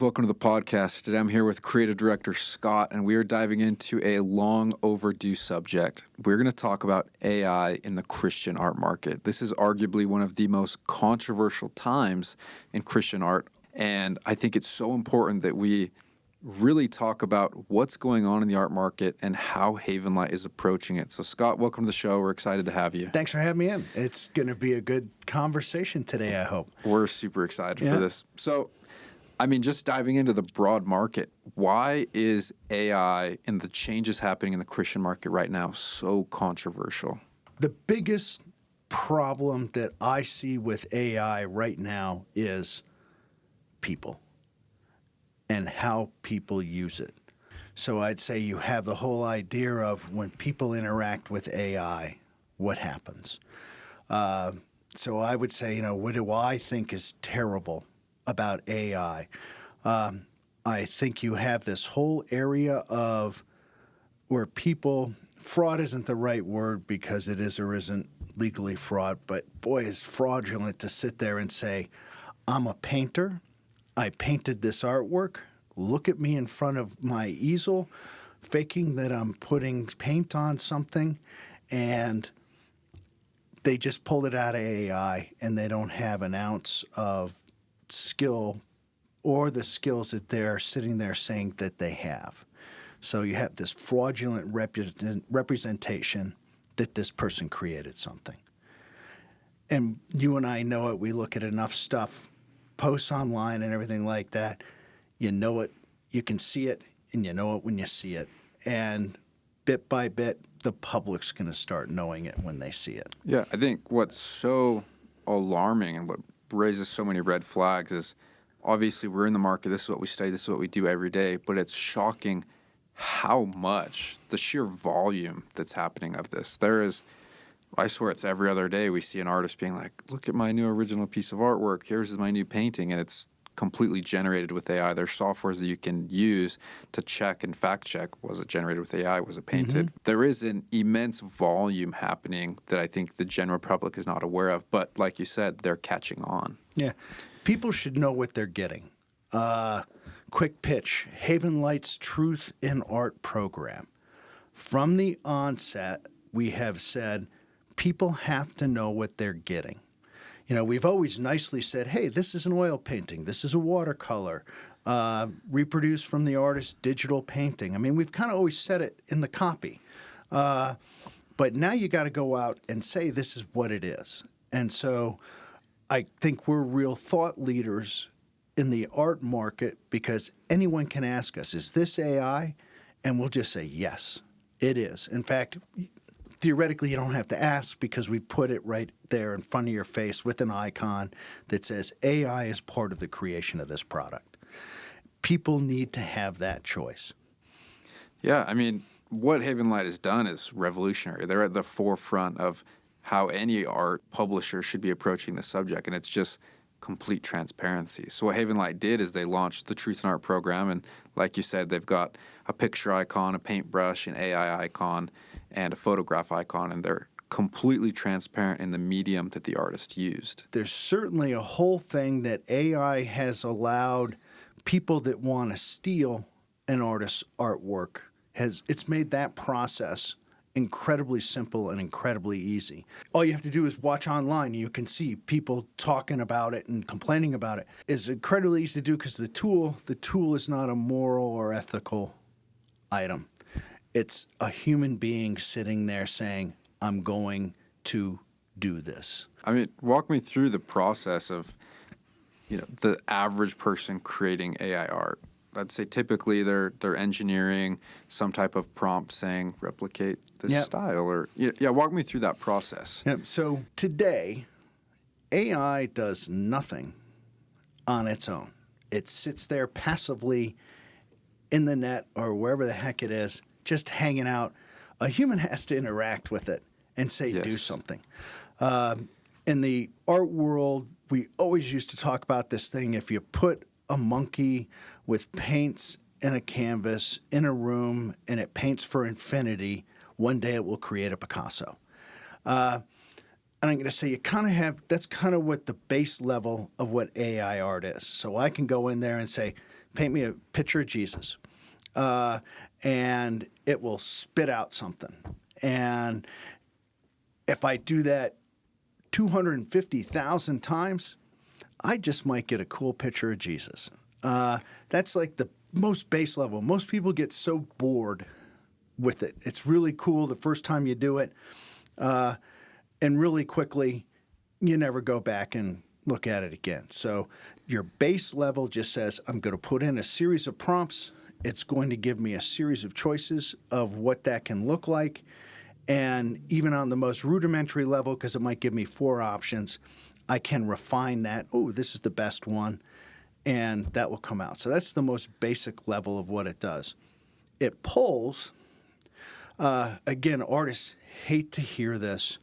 Welcome to the podcast. Today I'm here with Creative Director Scott, and we are diving into a long overdue subject. We're going to talk about AI in the Christian art market. This is arguably one of the most controversial times in Christian art, and I think it's so important that we really talk about what's going on in the art market and how Havenlight is approaching it. So Scott, welcome to the show. We're excited to have you. Thanks for having me in. It's going to be a good conversation today, I hope. We're super excited for this. So, I mean, just diving into the broad market, why is AI and the changes happening in the Christian market right now so controversial? The biggest problem that I see with AI right now is people and how people use it. So I'd say you have the whole idea of when people interact with AI, what happens? So I would say, what do I think is terrible about AI? I think you have this whole area of where people, fraud isn't the right word because it is or isn't legally fraud, but boy, it's fraudulent to sit there and say, I'm a painter, I painted this artwork, look at me in front of my easel, faking that I'm putting paint on something, and they just pulled it out of AI and they don't have an ounce of skill or the skills that they're sitting there saying that they have. So you have this fraudulent representation that this person created something. And you and I know it. We look at enough stuff, posts online and everything like that. You know it, you can see it, and you know it when you see it. And bit by bit, the public's going to start knowing it when they see it. Yeah, I think what's so alarming and what raises so many red flags is obviously we're in the market, this is what we study, this is what we do every day, but it's shocking how much, the sheer volume that's happening of this. There is, I swear it's every other day we see an artist being like, look at my new original piece of artwork, here's my new painting, and it's completely generated with AI. There's softwares that you can use to check and fact check, was it generated with AI, was it painted? Mm-hmm. There is an immense volume happening that I think the general public is not aware of, but like you said, they're catching on. Yeah. People should know what they're getting. Quick pitch, Havenlight's Truth in Art program. From the onset, we have said people have to know what they're getting. We've always nicely said, hey, this is an oil painting, this is a watercolor, reproduced from the artist's digital painting. I mean, we've kind of always said it in the copy. But now you got to go out and say this is what it is. And so I think we're real thought leaders in the art market because anyone can ask us, is this AI? And we'll just say, yes, it is. In fact, theoretically, you don't have to ask because we put it right there in front of your face with an icon that says AI is part of the creation of this product. People need to have that choice. Yeah, I mean, what Havenlight has done is revolutionary. They're at the forefront of how any art publisher should be approaching the subject, and it's just complete transparency. So what Havenlight did is they launched the Truth in Art program, and like you said, they've got a picture icon, a paintbrush, an AI icon, and a photograph icon, and they're completely transparent in the medium that the artist used. There's certainly a whole thing that AI has allowed people that want to steal an artist's artwork. It's made that process incredibly simple and incredibly easy. All you have to do is watch online. You can see people talking about it and complaining about it. It's incredibly easy to do because the tool is not a moral or ethical item. It's a human being sitting there saying, I'm going to do this. I mean, walk me through the process of, the average person creating AI art. I'd say typically they're engineering some type of prompt saying replicate this style or walk me through that process. Yep. So today, AI does nothing on its own. It sits there passively in the net or wherever the heck it is, just hanging out. A human has to interact with it and say, do something. In the art world, we always used to talk about this thing. If you put a monkey with paints and a canvas in a room and it paints for infinity, one day it will create a Picasso. And I'm going to say you kind of have, that's kind of what the base level of what AI art is. So I can go in there and say, paint me a picture of Jesus. And it will spit out something. And if I do that 250,000 times, I just might get a cool picture of Jesus. That's like the most base level. Most people get so bored with it. It's really cool the first time you do it. And really quickly, you never go back and look at it again. So your base level just says, I'm going to put in a series of prompts. It's going to give me a series of choices of what that can look like. And even on the most rudimentary level, because it might give me 4 options, I can refine that. Oh, this is the best one. And that will come out. So that's the most basic level of what it does. It pulls, again, artists hate to hear this,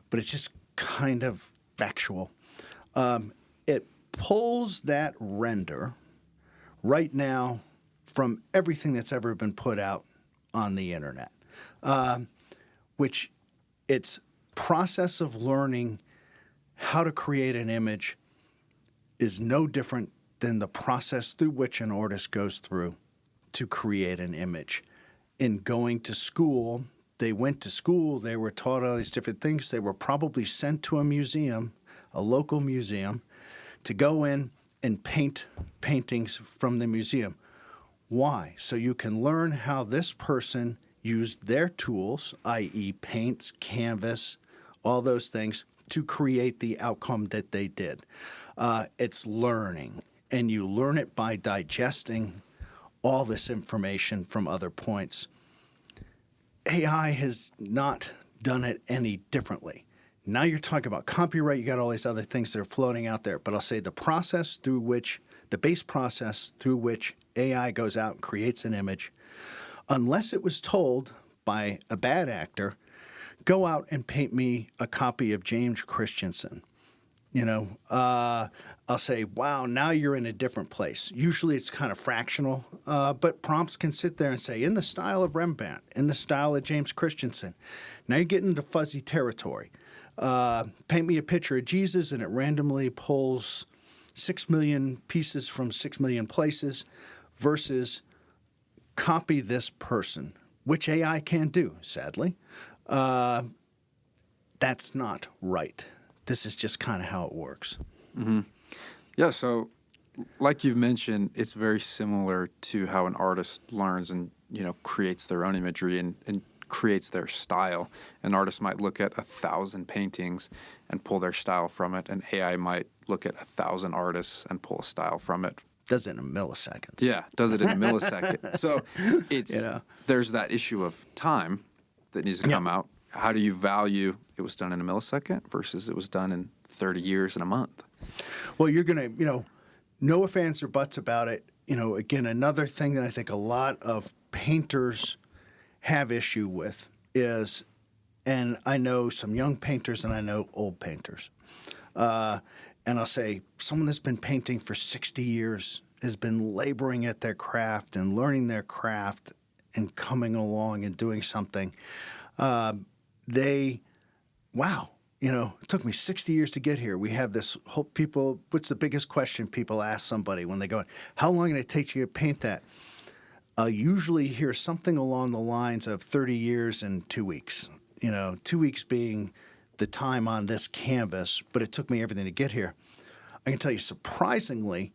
but it's just kind of factual. It pulls that render right now from everything that's ever been put out on the internet, which its process of learning how to create an image is no different than the process through which an artist goes through to create an image. In going to school, they went to school, they were taught all these different things. They were probably sent to a museum, a local museum, to go in and paint paintings from the museum. Why? So you can learn how this person used their tools, i.e. paints, canvas, all those things, to create the outcome that they did. It's learning, and you learn it by digesting all this information from other points. AI has not done it any differently. Now you're talking about copyright, you got all these other things that are floating out there, but I'll say the base process through which AI goes out and creates an image, unless it was told by a bad actor, go out and paint me a copy of James Christensen. I'll say, wow, now you're in a different place. Usually it's kind of fractional, but prompts can sit there and say, in the style of Rembrandt, in the style of James Christensen. Now you're getting into fuzzy territory. Paint me a picture of Jesus, and it randomly pulls 6 million pieces from 6 million places versus copy this person, which AI can do, sadly. That's not right. This is just kind of how it works. Mm-hmm. Yeah, so like you've mentioned, it's very similar to how an artist learns and, creates their own imagery and creates their style. An artist might look at 1,000 paintings and pull their style from it, and AI might look at 1,000 artists and pull a style from it. Does it in milliseconds. Yeah, does it in a millisecond. So it's there's that issue of time that needs to come out. How do you value it was done in a millisecond versus it was done in 30 years in a month? Well, you're going to, no ifs, ands, or buts about it. Again, another thing that I think a lot of painters have issue with is, and I know some young painters and I know old painters, and I'll say someone that's been painting for 60 years has been laboring at their craft and learning their craft and coming along and doing something. It took me 60 years to get here. We have this whole what's the biggest question people ask somebody when they go, how long did it take you to paint that? I'll usually hear something along the lines of 30 years and 2 weeks. 2 weeks being the time on this canvas, but it took me everything to get here. I can tell you, surprisingly,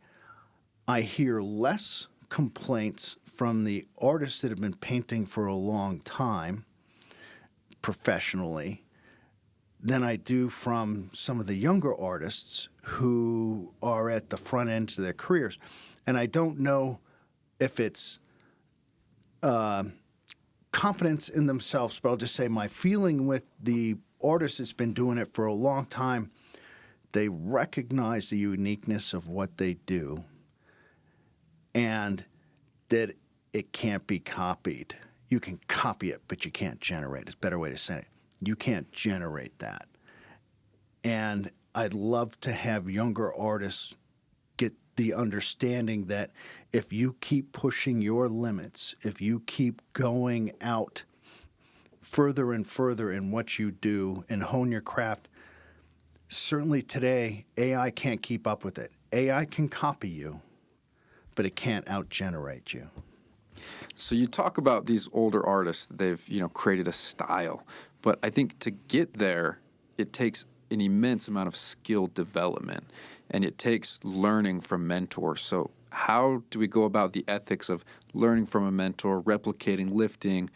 I hear less complaints from the artists that have been painting for a long time professionally than I do from some of the younger artists who are at the front end of their careers. And I don't know if it's confidence in themselves, but I'll just say my feeling with the artist that's been doing it for a long time, they recognize the uniqueness of what they do and that it can't be copied. You can copy it, but you can't generate it. It's a better way to say it. You can't generate that. And I'd love to have younger artists get the understanding that if you keep pushing your limits, if you keep going out further and further in what you do and hone your craft, certainly today, AI can't keep up with it. AI can copy you, but it can't out-generate you. So you talk about these older artists, they've, created a style, but I think to get there, it takes an immense amount of skill development, and it takes learning from mentors. So how do we go about the ethics of learning from a mentor, replicating, lifting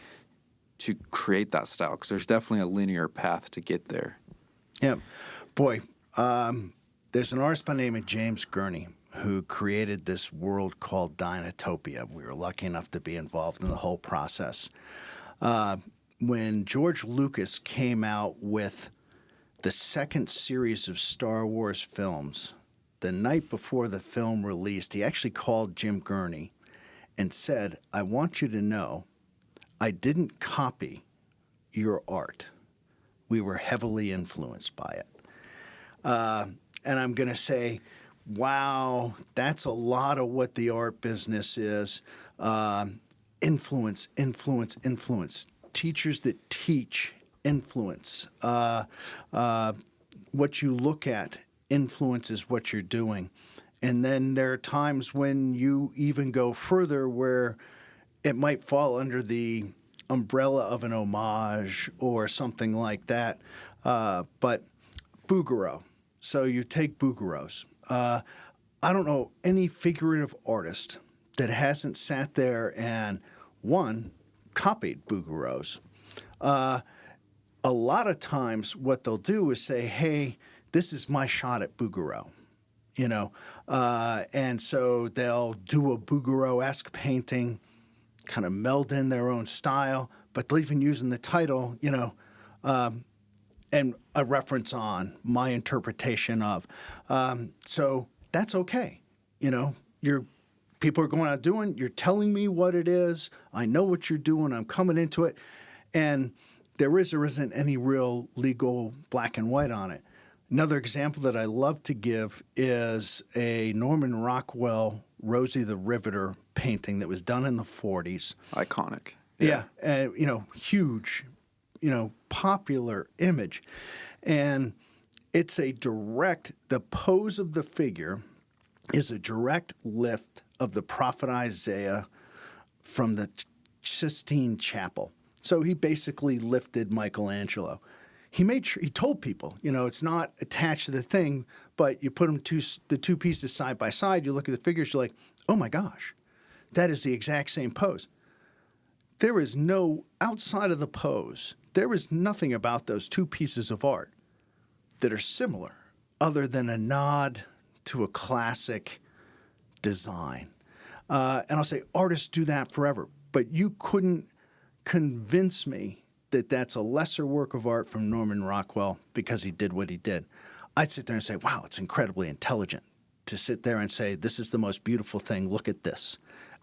to create that style? Because there's definitely a linear path to get there. Yeah. Boy, there's an artist by the name of James Gurney who created this world called Dynatopia. We were lucky enough to be involved in the whole process. When George Lucas came out with the second series of Star Wars films, the night before the film released, he actually called Jim Gurney and said, I want you to know I didn't copy your art. We were heavily influenced by it. And I'm going to say, wow, that's a lot of what the art business is. Influence, influence, influence. Teachers that teach influence. What you look at influences what you're doing. And then there are times when you even go further where it might fall under the umbrella of an homage or something like that. But Bouguereau. So you take Bouguereau's. I don't know any figurative artist that hasn't sat there and, one, copied Bouguereau's. A lot of times what they'll do is say, hey, this is my shot at Bouguereau, and so they'll do a Bouguereau-esque painting, kind of meld in their own style, but they'll even use in the title, and a reference on my interpretation of. So that's okay. People are going out doing, you're telling me what it is. I know what you're doing. I'm coming into it. And there is or isn't any real legal black and white on it. Another example that I love to give is a Norman Rockwell Rosie the Riveter painting that was done in the 40s. Iconic. Yeah. Huge, popular image. And it's the pose of the figure is a direct lift of the prophet Isaiah from the Sistine Chapel. So he basically lifted Michelangelo. He told people, it's not attached to the thing, but you put the two pieces side by side, you look at the figures, you're like, oh my gosh, that is the exact same pose. There is outside of the pose, there is nothing about those two pieces of art that are similar other than a nod to a classic design. And I'll say artists do that forever, but you couldn't convince me that that's a lesser work of art from Norman Rockwell because he did what he did. I'd sit there and say, wow, it's incredibly intelligent to sit there and say, this is the most beautiful thing, look at this.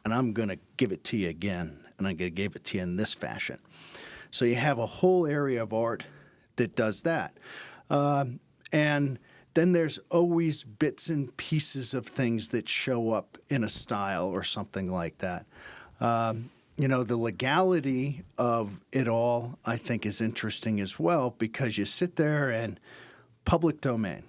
And I'm going to give it to you again, and I'm going to give it to you in this fashion. So you have a whole area of art that does that. And then there's always bits and pieces of things that show up in a style or something like that. The legality of it all, I think, is interesting as well because you sit there and public domain.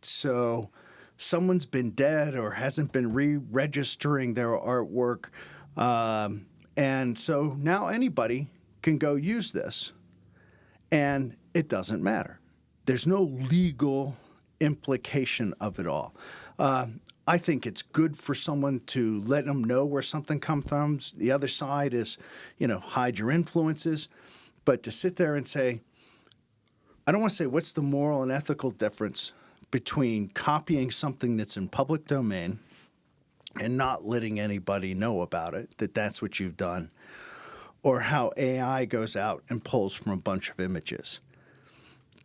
So someone's been dead or hasn't been re-registering their artwork. And so now anybody can go use this, and it doesn't matter. There's no legal implication of it all. I think it's good for someone to let them know where something comes from. The other side is, hide your influences. But to sit there and say, I don't want to say what's the moral and ethical difference between copying something that's in public domain and not letting anybody know about it, that that's what you've done, or how AI goes out and pulls from a bunch of images.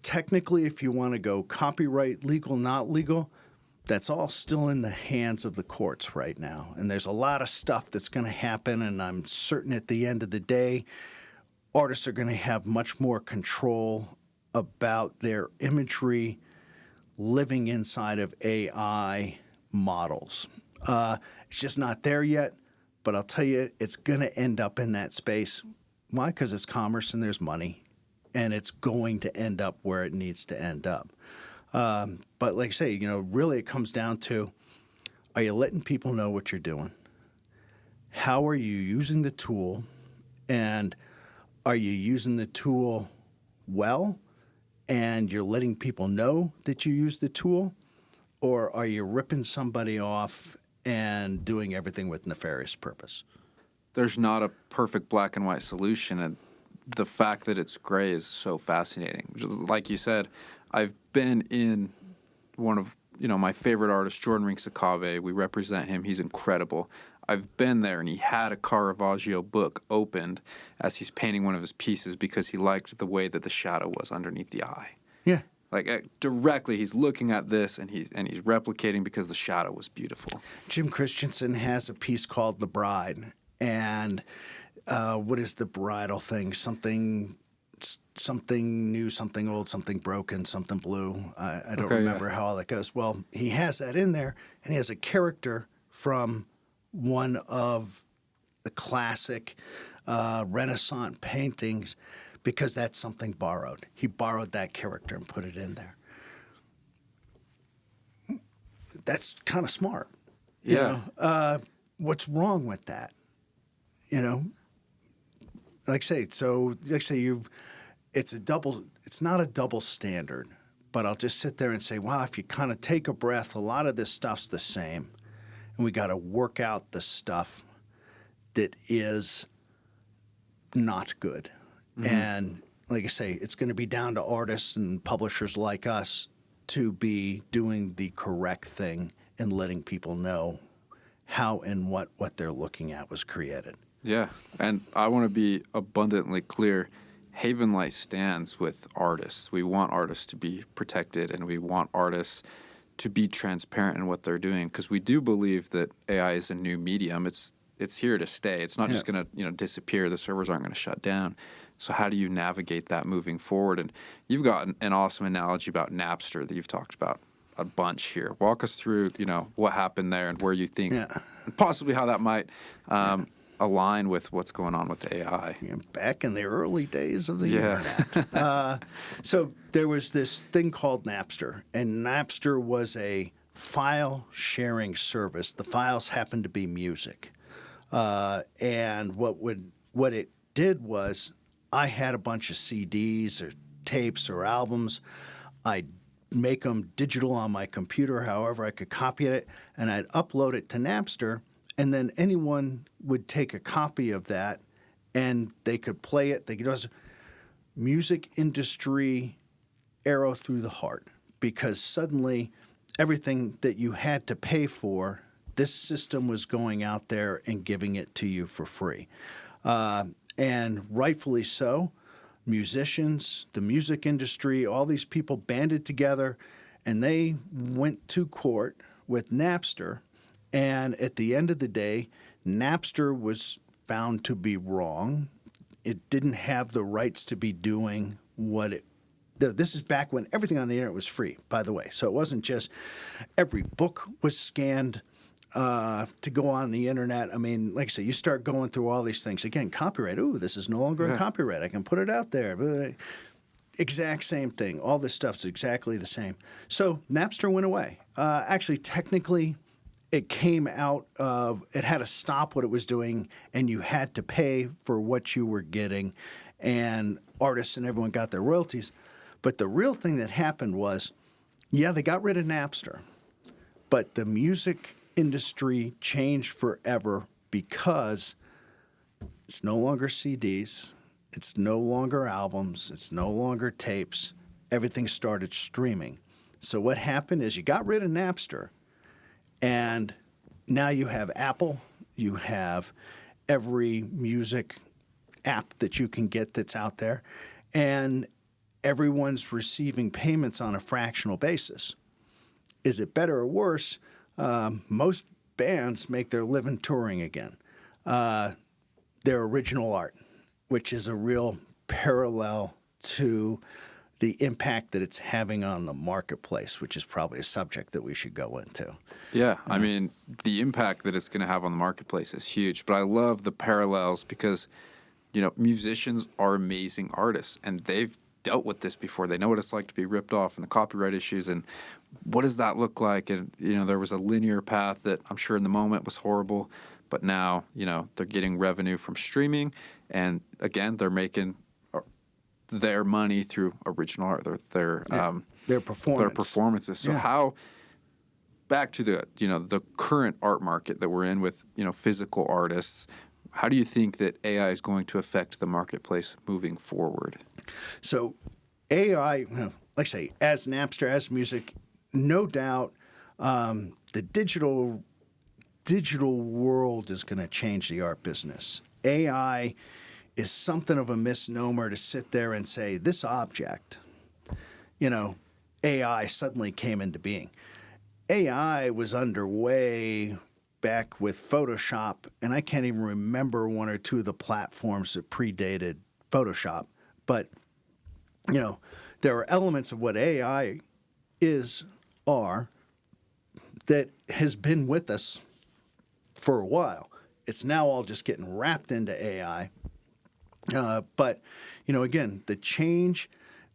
Technically, if you want to go copyright, legal, not legal, that's all still in the hands of the courts right now. And there's a lot of stuff that's going to happen, and I'm certain at the end of the day, artists are going to have much more control about their imagery living inside of AI models. It's just not there yet, but I'll tell you, it's going to end up in that space. Why? Because it's commerce and there's money, and it's going to end up where it needs to end up. But like I say, really it comes down to, Are you letting people know what you're doing? How are you using the tool? And are you using the tool well? And you're letting people know that you use the tool? Or are you ripping somebody off and doing everything with nefarious purpose? There's not a perfect black and white solution, and the fact that it's gray is so fascinating. Like you said, I've been in one of my favorite artists, Jordan Rinksakabe. We represent him. He's incredible. I've been there, and he had a Caravaggio book opened as he's painting one of his pieces because he liked the way that the shadow was underneath the eye. Yeah. Like directly, he's looking at this and he's replicating because the shadow was beautiful. Jim Christensen has a piece called The Bride. And what is the bridal thing? Something new, something old, something broken, something blue. I don't remember how all that goes. Well, he has that in there, and he has a character from one of the classic Renaissance paintings because that's something borrowed. He borrowed that character and put it in there. That's kind of smart. You know? What's wrong with that? You know, like I say, it's not a double standard, but I'll just sit there and say, wow, if you kind of take a breath, a lot of this stuff's the same, and we got to work out the stuff that is not good. Mm-hmm. And like I say, it's going to be down to artists and publishers like us to be doing the correct thing and letting people know how and what they're looking at was created. Yeah, and I want to be abundantly clear. Havenlight stands with artists. We want artists to be protected, and we want artists to be transparent in what they're doing because we do believe that AI is a new medium. It's here to stay. It's not just going to disappear. The servers aren't going to shut down. So how do you navigate that moving forward? And you've got an awesome analogy about Napster that you've talked about a bunch here. Walk us through what happened there and where you think possibly how that might align with what's going on with AI. Yeah, back in the early days of the internet. So there was this thing called Napster, and Napster was a file sharing service. The files happened to be music. And what it did was I had a bunch of CDs or tapes or albums. I'd make them digital on my computer, however I could copy it, and I'd upload it to Napster. And then anyone would take a copy of that, and they could play it. They could also music industry arrow through the heart because suddenly everything that you had to pay for, this system was going out there and giving it to you for free, and rightfully so. Musicians, the music industry, all these people banded together, and they went to court with Napster. And at the end of the day, Napster was found to be wrong. It didn't have the rights to be doing what it. This is back when everything on the internet was free, by the way. So it wasn't just every book was scanned to go on the internet. I mean, like I said, you start going through all these things. Again, copyright. Ooh, this is no longer a copyright. I can put it out there. Exact same thing. All this stuff's exactly the same. So Napster went away. Actually, technically, it came out of, it had to stop what it was doing, and you had to pay for what you were getting, and artists and everyone got their royalties. But the real thing that happened was, they got rid of Napster, but the music industry changed forever because it's no longer CDs, it's no longer albums, it's no longer tapes. Everything started streaming. So what happened is you got rid of Napster, and now you have Apple, you have every music app that you can get that's out there, and everyone's receiving payments on a fractional basis. Is it better or worse? Most bands make their living touring again. Their original art, which is a real parallel to the impact that it's having on the marketplace, which is probably a subject that we should go into. Yeah, I mean, the impact that it's going to have on the marketplace is huge. But I love the parallels because, musicians are amazing artists, and they've dealt with this before. They know what it's like to be ripped off and the copyright issues and what does that look like. And, there was a linear path that I'm sure in the moment was horrible, but now, they're getting revenue from streaming. And again, they're making their money through original art, their performances. So how, back to the current art market that we're in with, physical artists, how do you think that AI is going to affect the marketplace moving forward? So AI, like I say, as Napster, as music, no doubt the digital world is going to change the art business. AI is something of a misnomer to sit there and say, this object, AI suddenly came into being. AI was underway back with Photoshop, and I can't even remember one or two of the platforms that predated Photoshop. But, there are elements of what AI are that has been with us for a while. It's now all just getting wrapped into AI. But, again,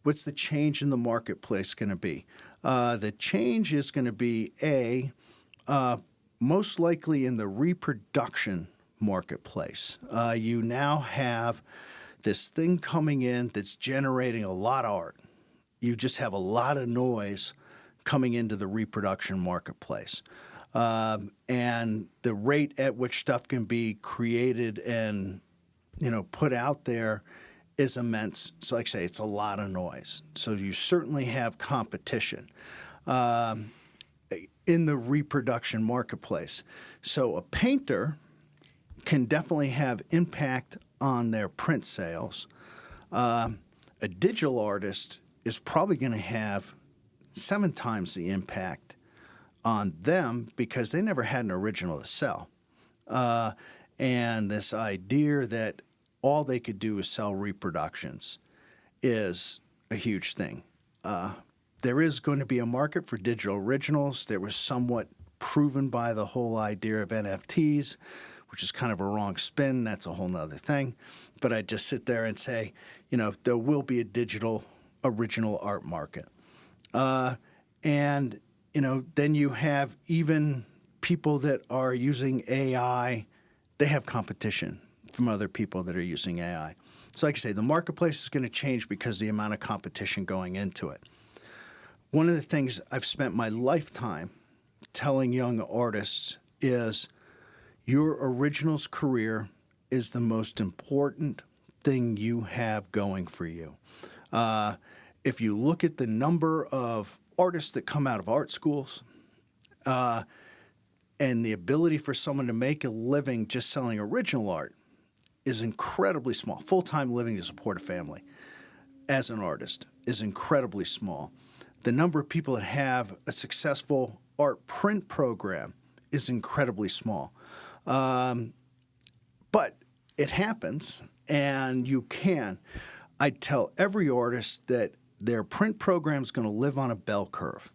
what's the change in the marketplace going to be? The change is going to be, most likely in the reproduction marketplace. You now have this thing coming in that's generating a lot of art. You just have a lot of noise coming into the reproduction marketplace. And the rate at which stuff can be created and, put out there is immense. So like I say, it's a lot of noise. So you certainly have competition in the reproduction marketplace. So a painter can definitely have impact on their print sales. A digital artist is probably going to have 7 times the impact on them because they never had an original to sell. And this idea that all they could do is sell reproductions is a huge thing. There is going to be a market for digital originals. There was somewhat proven by the whole idea of NFTs, which is kind of a wrong spin. That's a whole nother thing. But I just sit there and say, there will be a digital original art market. And, then you have even people that are using AI, they have competition from other people that are using AI. So like I say, the marketplace is going to change because of the amount of competition going into it. One of the things I've spent my lifetime telling young artists is your originals career is the most important thing you have going for you. If you look at the number of artists that come out of art schools and the ability for someone to make a living just selling original art is incredibly small. Full-time living to support a family as an artist is incredibly small. The number of people that have a successful art print program is incredibly small. But it happens, and you can. I tell every artist that their print program is going to live on a bell curve.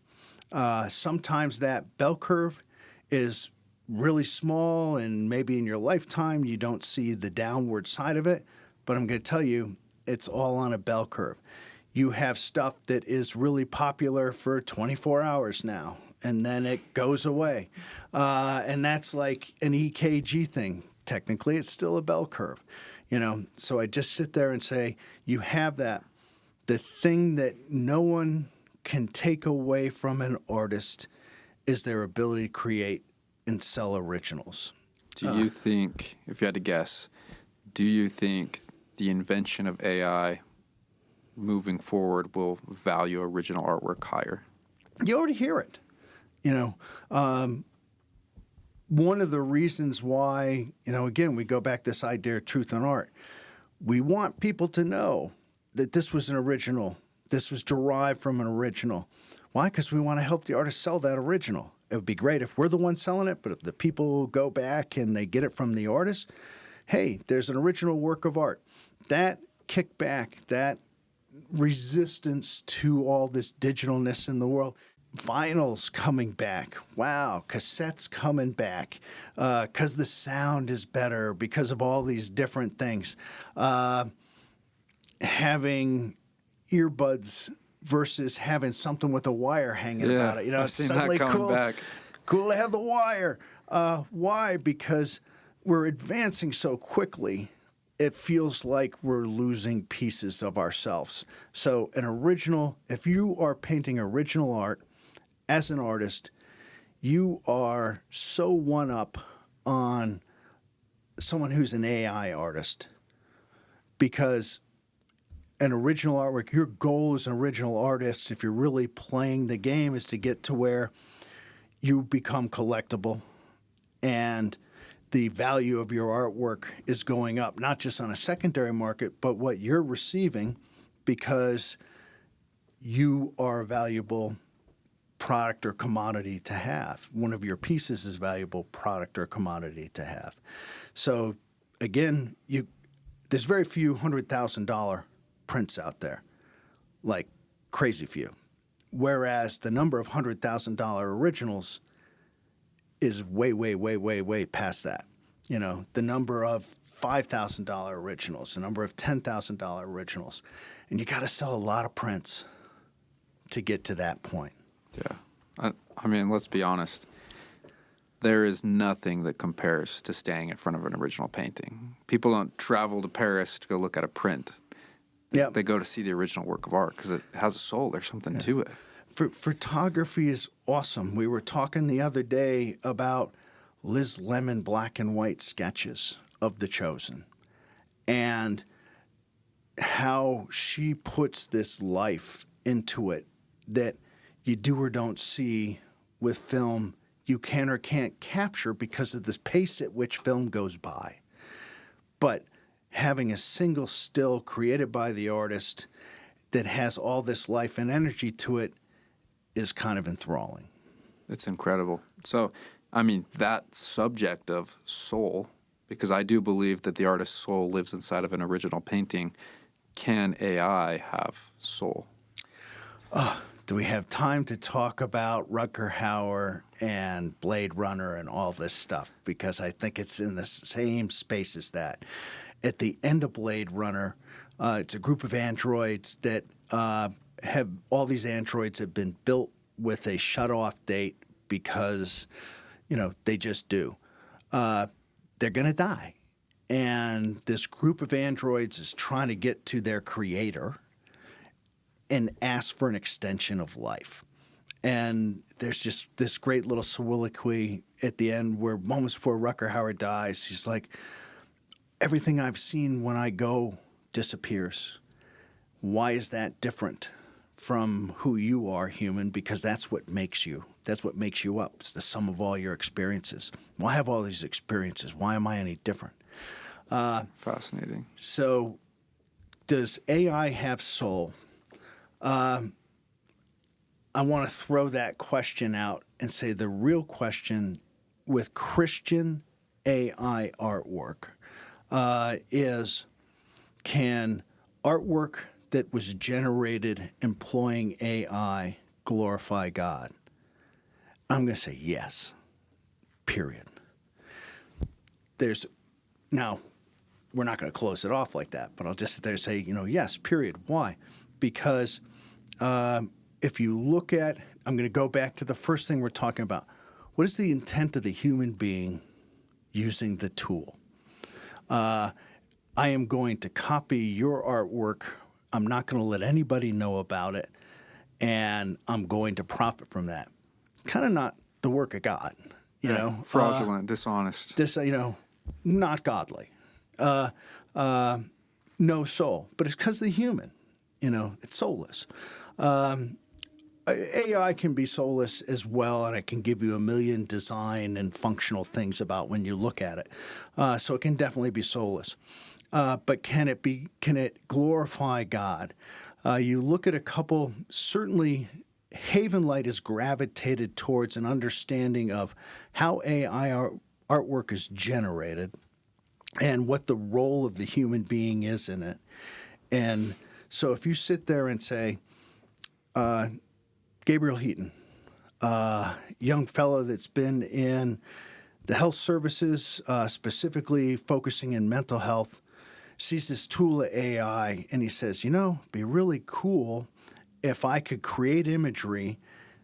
Sometimes that bell curve is really small, and maybe in your lifetime you don't see the downward side of it, but I'm going to tell you, it's all on a bell curve. You have stuff that is really popular for 24 hours now, and then it goes away. And that's like an EKG thing. Technically, it's still a bell curve. So I just sit there and say, you have that. The thing that no one can take away from an artist is their ability to create and sell originals. Do you think, if you had to guess, do you think the invention of AI moving forward will value original artwork higher? You already hear it. One of the reasons why, again, we go back to this idea of truth in art. We want people to know that this was an original. This was derived from an original. Why? Because we want to help the artist sell that original. It would be great if we're the ones selling it, but if the people go back and they get it from the artist, hey, there's an original work of art. That kickback, that resistance to all this digitalness in the world, vinyl's coming back. Wow, cassettes coming back because the sound is better because of all these different things. Having, earbuds versus having something with a wire hanging Yeah, about it. You know, I've it's seen that suddenly coming back. cool to have the wire. Why? Because we're advancing so quickly, it feels like we're losing pieces of ourselves. So if you are painting original art as an artist, you are so one up on someone who's an AI artist, because an original artwork, your goal as an original artist, if you're really playing the game, is to get to where you become collectible and the value of your artwork is going up, not just on a secondary market, but what you're receiving, because you are a valuable product or commodity to have. One of your pieces is valuable product or commodity to have. So again, there's very few $100,000 prints out there, like crazy few. Whereas the number of $100,000 originals is way, way, way, way, way past that. You know, the number of $5,000 originals, the number of $10,000 originals. And you got to sell a lot of prints to get to that point. Yeah. I mean, let's be honest. There is nothing that compares to standing in front of an original painting. People don't travel to Paris to go look at a print. Yeah. They go to see the original work of art because it has a soul. There's something to it. Photography is awesome. We were talking the other day about Liz Lemon black and white sketches of The Chosen and how she puts this life into it that you do or don't see with film. You can or can't capture because of the pace at which film goes by. But having a single still created by the artist that has all this life and energy to it is kind of enthralling. It's incredible. So, I mean, that subject of soul, because I do believe that the artist's soul lives inside of an original painting, can AI have soul? Do we have time to talk about Rutger Hauer and Blade Runner and all this stuff? Because I think it's in the same space as that. At the end of Blade Runner, it's a group of androids that all these androids have been built with a shut-off date because, they just do. They're going to die. And this group of androids is trying to get to their creator and ask for an extension of life. And there's just this great little soliloquy at the end where moments before Rutger Hauer dies, he's like, everything I've seen when I go disappears. Why is that different from who you are, human? Because that's what makes you. That's what makes you up. It's the sum of all your experiences. Well, I have all these experiences. Why am I any different? Fascinating. So does AI have soul? I want to throw that question out and say the real question with Christian AI artwork is, can artwork that was generated employing AI glorify God? I'm going to say yes, period. Now, we're not going to close it off like that, but I'll just sit there and say, yes, period. Why? Because if you look at, I'm going to go back to the first thing we're talking about. What is the intent of the human being using the tool? I am going to copy your artwork. I'm not going to let anybody know about it, and I'm going to profit from that. Kind of not the work of God, you know. Fraudulent, dishonest. Not godly. No soul. But it's because of the human. It's soulless. AI can be soulless as well, and it can give you a million design and functional things about when you look at it. So it can definitely be soulless. But can it glorify God? You look at a couple, certainly Havenlight has gravitated towards an understanding of how AI artwork is generated and what the role of the human being is in it. And so if you sit there and say, Gabriel Heaton, young fellow that's been in the health services, specifically focusing in mental health, sees this tool of AI, and he says, it'd be really cool if I could create imagery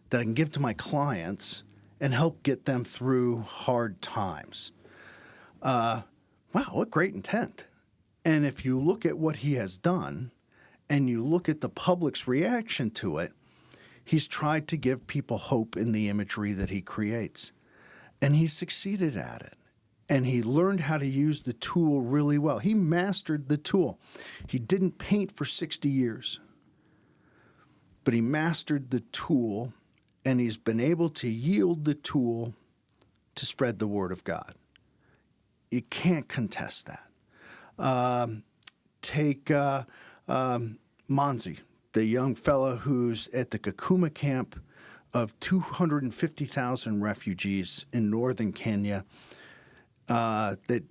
that I can give to my clients and help get them through hard times. Wow, what great intent. And if you look at what he has done and you look at the public's reaction to it, he's tried to give people hope in the imagery that he creates. And he succeeded at it. And he learned how to use the tool really well. He mastered the tool. He didn't paint for 60 years, but he mastered the tool, and he's been able to yield the tool to spread the word of God. You can't contest that. Take Monzi, the young fellow who's at the Kakuma camp of 250,000 refugees in northern Kenya, that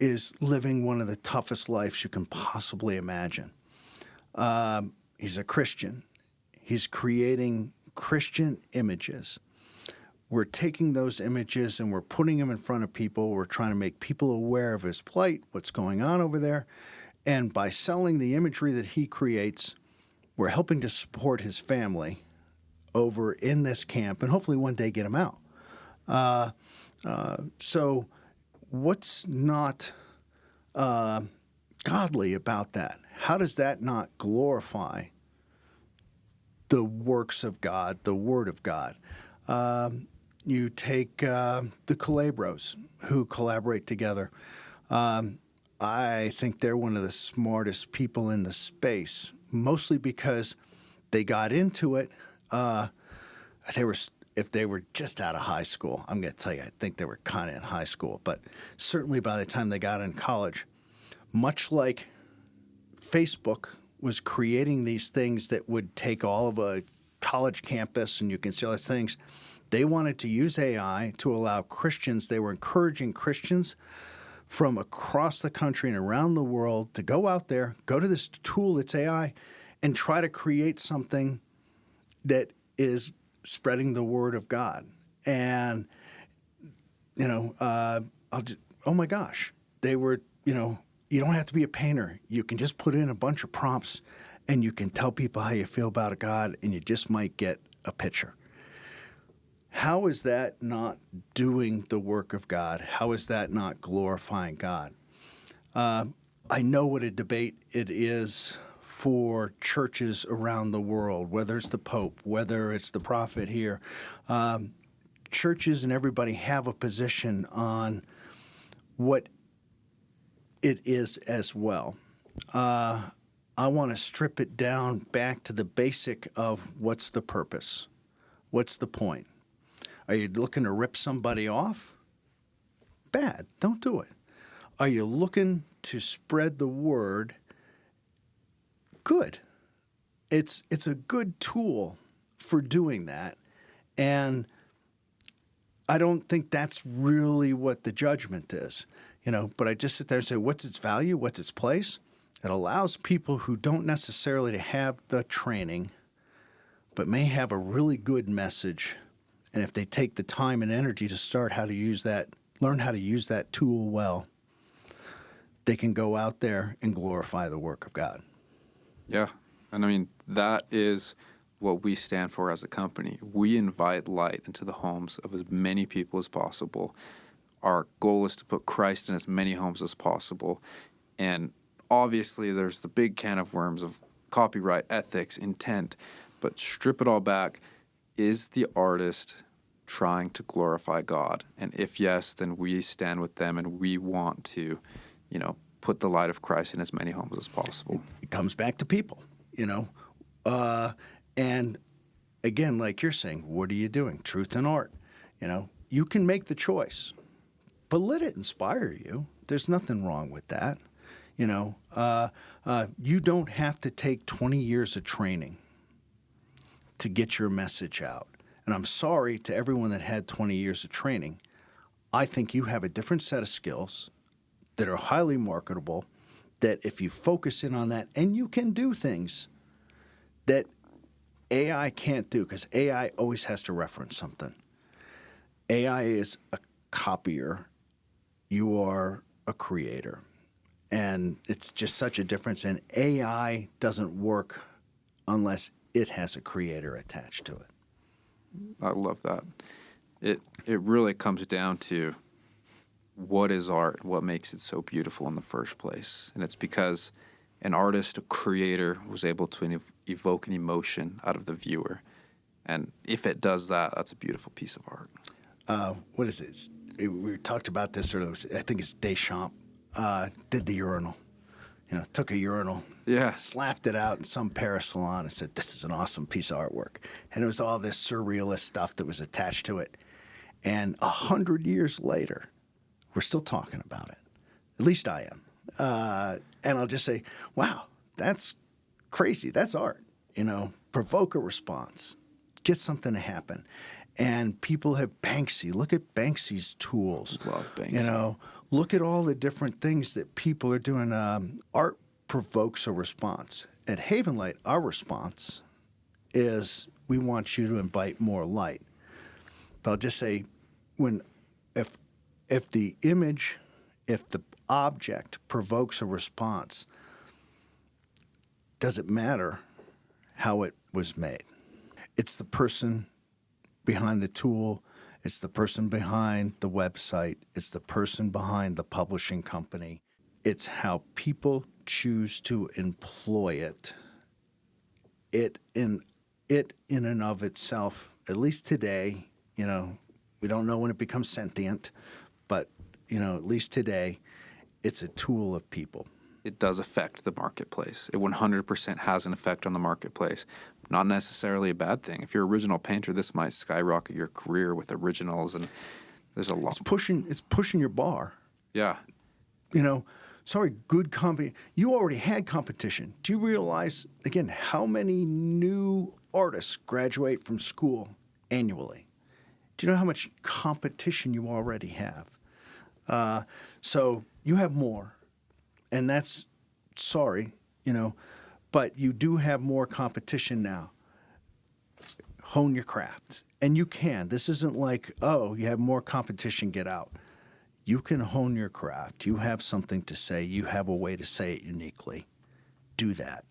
is living one of the toughest lives you can possibly imagine. He's a Christian. He's creating Christian images. We're taking those images and we're putting them in front of people. We're trying to make people aware of his plight, what's going on over there. And by selling the imagery that he creates, we're helping to support his family over in this camp and hopefully one day get him out. So what's not godly about that? How does that not glorify the works of God, the Word of God? You take the Calabros, who collaborate together. I think they're one of the smartest people in the space, mostly because they got into it. If they were just out of high school, I'm going to tell you, I think they were kind of in high school, but certainly by the time they got in college, much like Facebook was creating these things that would take all of a college campus and you can see all these things, they wanted to use AI to allow Christians, they were encouraging Christians from across the country and around the world to go out there, go to this tool that's AI, and try to create something that is spreading the word of God. And, oh my gosh, they were, you don't have to be a painter. You can just put in a bunch of prompts and you can tell people how you feel about God and you just might get a picture. How is that not doing the work of God? How is that not glorifying God? I know what a debate it is for churches around the world, whether it's the Pope, whether it's the prophet here. Churches and everybody have a position on what it is as well. I want to strip it down back to the basic of what's the purpose? What's the point? Are you looking to rip somebody off? Bad. Don't do it. Are you looking to spread the word? Good. It's a good tool for doing that. And I don't think that's really what the judgment is. But I just sit there and say, what's its value? What's its place? It allows people who don't necessarily have the training, but may have a really good message. And if they take the time and energy to start how to use that, learn how to use that tool well, they can go out there and glorify the work of God. Yeah. And I mean, that is what we stand for as a company. We invite light into the homes of as many people as possible. Our goal is to put Christ in as many homes as possible. And obviously, there's the big can of worms of copyright, ethics, intent. But strip it all back. Is the artist trying to glorify God? And if yes, then we stand with them and we want to, put the light of Christ in as many homes as possible. It comes back to people, and again, like you're saying, what are you doing? Truth and art. You can make the choice, but let it inspire you. There's nothing wrong with that. You don't have to take 20 years of training to get your message out. And I'm sorry to everyone that had 20 years of training. I think you have a different set of skills that are highly marketable, that if you focus in on that, and you can do things that AI can't do, because AI always has to reference something. AI is a copier. You are a creator. And it's just such a difference. And AI doesn't work unless it has a creator attached to it. I love that. It really comes down to what is art, what makes it so beautiful in the first place. And it's because an artist, a creator, was able to evoke an emotion out of the viewer. And if it does that, that's a beautiful piece of art. What is it? We talked about this earlier. I think it's Deschamps did the urinal. Took a urinal, Yeah. slapped it out in some Paris salon and said, "This is an awesome piece of artwork." And it was all this surrealist stuff that was attached to it. And 100 years later, we're still talking about it. At least I am. And I'll just say, wow, that's crazy. That's art. Provoke a response, get something to happen. And people have Banksy. Look at Banksy's tools. Love Banksy. Look at all the different things that people are doing. Art provokes a response. At Havenlight, our response is we want you to invite more light. But I'll just say, if the image, if the object provokes a response, does it matter how it was made? It's the person behind the tool. It's the person behind the website. It's the person behind the publishing company. It's how people choose to employ it. It in and of itself, at least today, we don't know when it becomes sentient, but, at least today, it's a tool of people. It does affect the marketplace. It 100% has an effect on the marketplace. Not necessarily a bad thing. If you're an original painter, this might skyrocket your career with originals, and there's a lot. It's pushing your bar. Yeah. Good company. You already had competition. Do you realize, again, how many new artists graduate from school annually? Do you know how much competition you already have? So you have more. And that's but you do have more competition now. Hone your craft. And you can. This isn't like, oh, you have more competition, get out. You can hone your craft. You have something to say. You have a way to say it uniquely. Do that.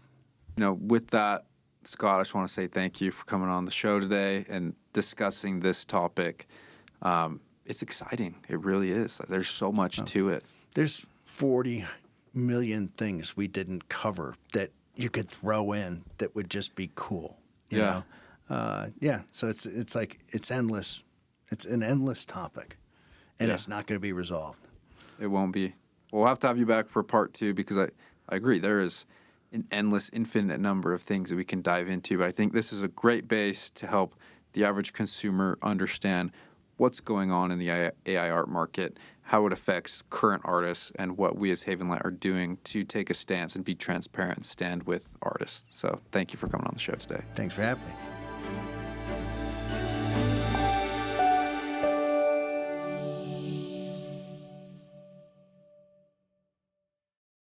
With that, Scott, I just want to say thank you for coming on the show today and discussing this topic. It's exciting. It really is. There's so much to it. There's 40 million things we didn't cover that you could throw in that would just be cool. You know? So it's like it's endless. It's an endless topic, and it's not going to be resolved. It won't be. We'll have to have you back for part 2 because I agree there is an endless, infinite number of things that we can dive into. But I think this is a great base to help the average consumer understand what's going on in the AI art market, how it affects current artists, and what we as Havenlight are doing to take a stance and be transparent and stand with artists. So thank you for coming on the show today. Thanks for having me.